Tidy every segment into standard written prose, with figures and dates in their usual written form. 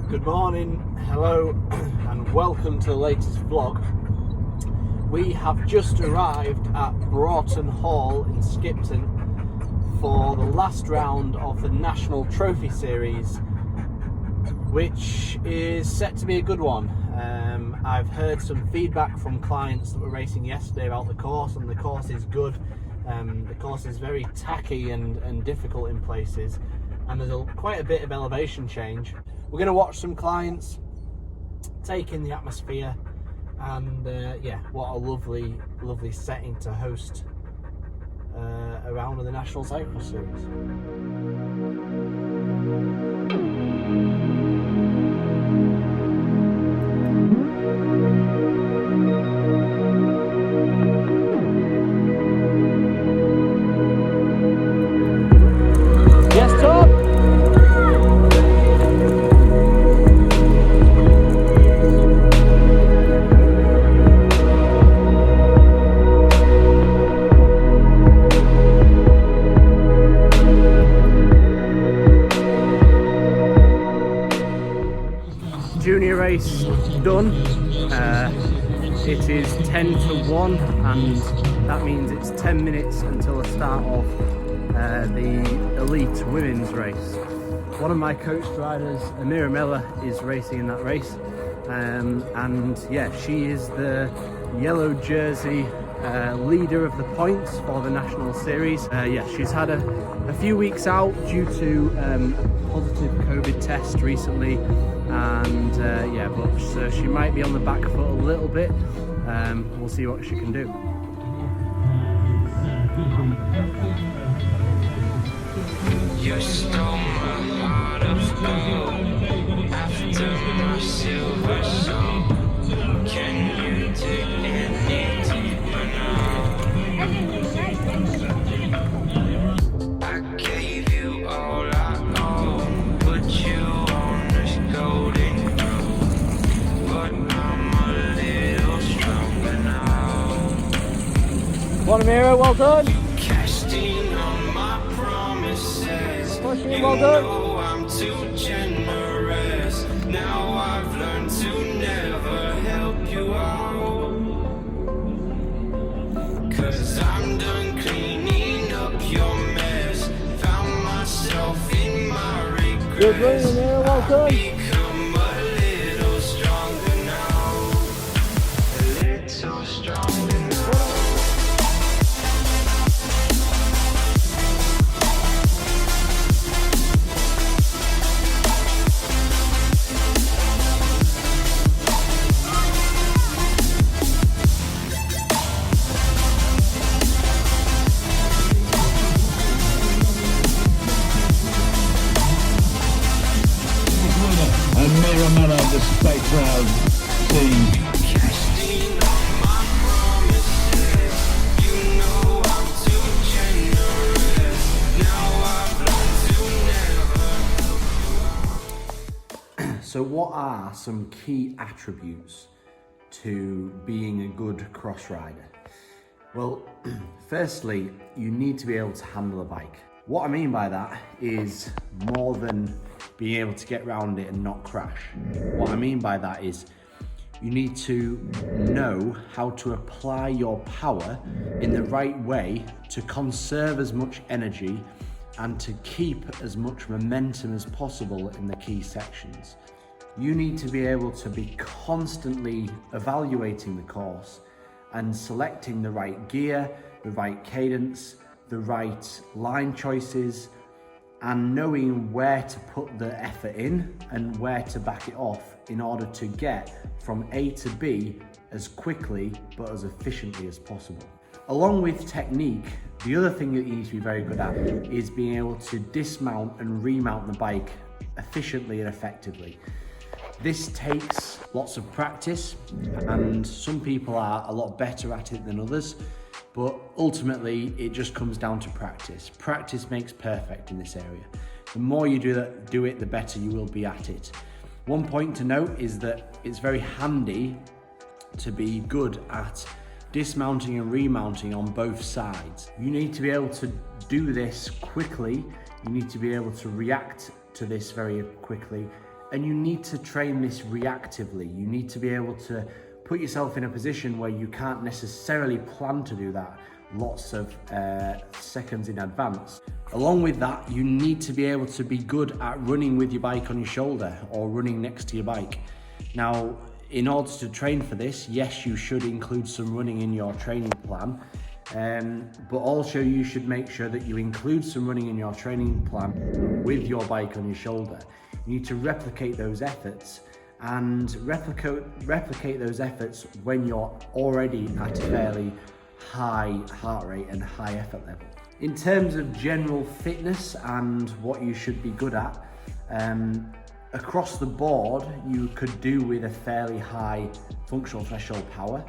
Good morning, hello and welcome to the latest vlog. We have just arrived at Broughton Hall in Skipton for the last round of the National Trophy Series, which is set to be a good one. I've heard some feedback from clients that were racing yesterday about the course, and the course is good. The course is very tacky and difficult in places, and there's quite a bit of elevation change. We're going to watch some clients, take in the atmosphere, and yeah, what a lovely setting to host a round of the National Cyclocross Series. Yes, Tom? Junior race done. It is 10 to 1, and that means it's 10 minutes until the start of the elite women's race. One of my coached riders, Amira Miller, is racing in that race, and yeah, she is the yellow jersey leader of the points for the National Series. Yeah, she's had a few weeks out due to a positive COVID test recently, and yeah, but so she might be on the back foot a little bit. We'll see what she can do. You stole my heart of gold after my silver soul. Can you dig any deeper now? I gave you all I own, put you on this golden road, but I'm a little stronger now. Well, Amira, well done. Casting on my promises. Pushing, You well done. know I'm too generous. Now I've learned to never help you out, 'cause I'm done cleaning up your mess. Found myself in my regrets. Good running, Amira, well done. Become a little stronger now. A little stronger now. And Miramara, the state proud team. Casting on my promises. You know I'm too generous. Now I've learned to never. So what are some key attributes to being a good cross rider? Well, firstly, you need to be able to handle a bike. What I mean by that is more than being able to get around it and not crash. What I mean by that is you need to know how to apply your power in the right way to conserve as much energy and to keep as much momentum as possible in the key sections. You need to be able to be constantly evaluating the course and selecting the right gear, the right cadence, the right line choices, and knowing where to put the effort in and where to back it off in order to get from A to B as quickly but as efficiently as possible. Along with technique, the other thing that you need to be very good at is being able to dismount and remount the bike efficiently and effectively. This takes lots of practice, and some people are a lot better at it than others, but ultimately it just comes down to practice. Practice makes perfect in this area. The more you do it, the better you will be at it. One point to note is that it's very handy to be good at dismounting and remounting on both sides. You need to be able to do this quickly. You need to be able to react to this very quickly And you need to train this reactively. You need to be able to put yourself in a position where you can't necessarily plan to do that lots of seconds in advance. Along with that, you need to be able to be good at running with your bike on your shoulder or running next to your bike. Now, in order to train for this, yes, you should include some running in your training plan, but also you should make sure that you include some running in your training plan with your bike on your shoulder. You need to replicate those efforts and replicate those efforts when you're already at a fairly high heart rate and high effort level. In terms of general fitness and what you should be good at, across the board, you could do with a fairly high functional threshold power.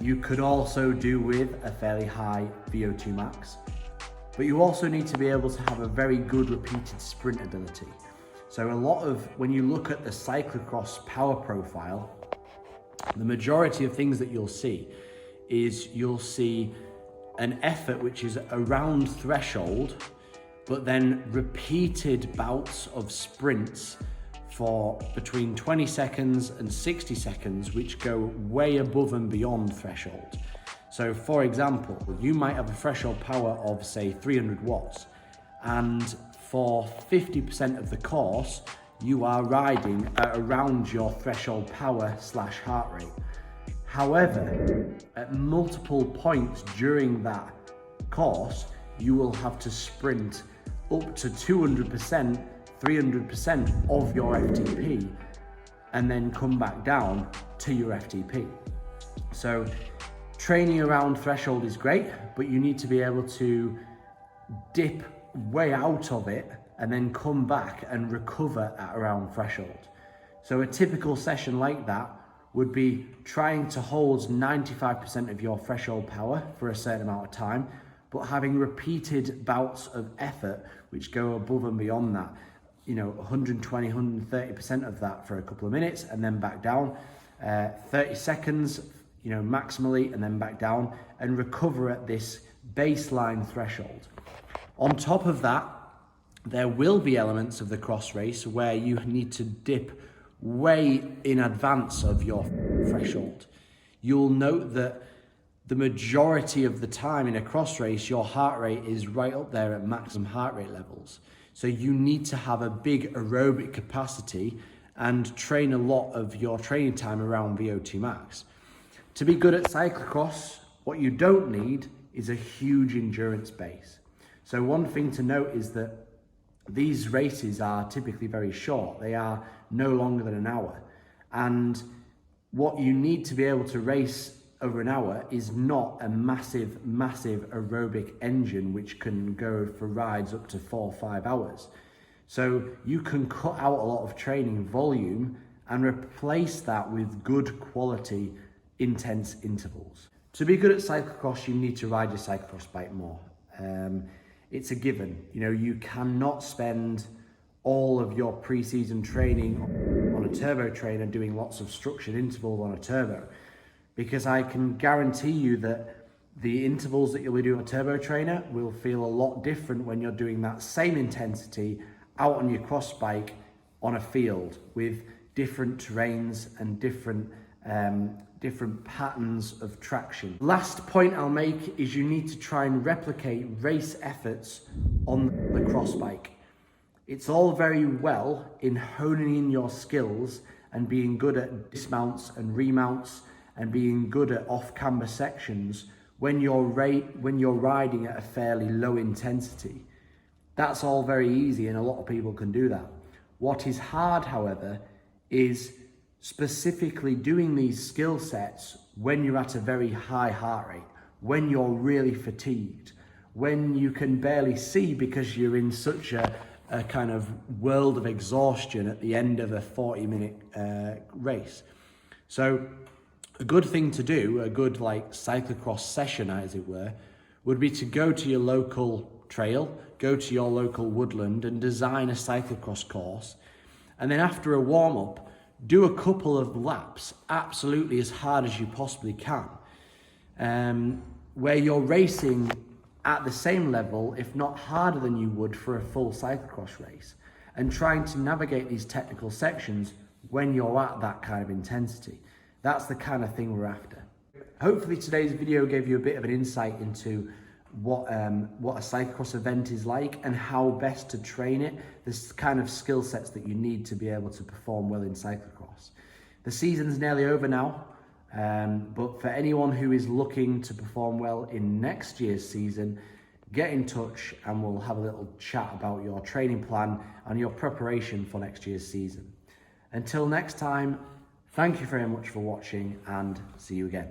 You could also do with a fairly high VO2 max, but you also need to be able to have a very good repeated sprint ability. So when you look at the cyclocross power profile, the majority of things that you'll see is you'll see an effort which is around threshold, but then repeated bouts of sprints for between 20 seconds and 60 seconds, which go way above and beyond threshold. So for example, you might have a threshold power of say 300 watts, and for 50% of the course, you are riding at around your threshold power / heart rate. However, at multiple points during that course, you will have to sprint up to 200%, 300% of your FTP, and then come back down to your FTP. So training around threshold is great, but you need to be able to dip way out of it and then come back and recover at around threshold. So a typical session like that would be trying to hold 95% of your threshold power for a certain amount of time, but having repeated bouts of effort which go above and beyond that, 120, 130% of that for a couple of minutes and then back down, 30 seconds, maximally, and then back down, and recover at this baseline threshold. On top of that, there will be elements of the cross race where you need to dip way in advance of your threshold. You'll note that the majority of the time in a cross race, your heart rate is right up there at maximum heart rate levels. So you need to have a big aerobic capacity and train a lot of your training time around VO2 max. To be good at cyclocross, what you don't need is a huge endurance base. So one thing to note is that these races are typically very short. They are no longer than an hour. And what you need to be able to race over an hour is not a massive aerobic engine which can go for rides up to 4 or 5 hours. So you can cut out a lot of training volume and replace that with good quality, intense intervals. To be good at cyclocross, you need to ride your cyclocross bike more. It's a given. You cannot spend all of your pre-season training on a turbo trainer doing lots of structured intervals on a turbo, because I can guarantee you that the intervals that you'll be doing on a turbo trainer will feel a lot different when you're doing that same intensity out on your cross bike on a field with different terrains and different patterns of traction. Last point I'll make is you need to try and replicate race efforts on the cross bike. It's all very well in honing in your skills and being good at dismounts and remounts and being good at off-camber sections when you're riding at a fairly low intensity. That's all very easy and a lot of people can do that. What is hard, however, is specifically doing these skill sets when you're at a very high heart rate, when you're really fatigued, when you can barely see because you're in such a kind of world of exhaustion at the end of a 40-minute race. So a good thing to do, a good cyclocross session as it were, would be to go to your local trail, go to your local woodland and design a cyclocross course. And then after a warm-up, do a couple of laps absolutely as hard as you possibly can, where you're racing at the same level, if not harder than you would for a full cyclocross race. and trying to navigate these technical sections when you're at that kind of intensity. That's the kind of thing we're after. Hopefully today's video gave you a bit of an insight into what a cyclocross event is like and how best to train it, this kind of skill sets that you need to be able to perform well in cyclocross. The season's nearly over now, but for anyone who is looking to perform well in next year's season, get in touch and we'll have a little chat about your training plan and your preparation for next year's season. Until next time, thank you very much for watching and see you again.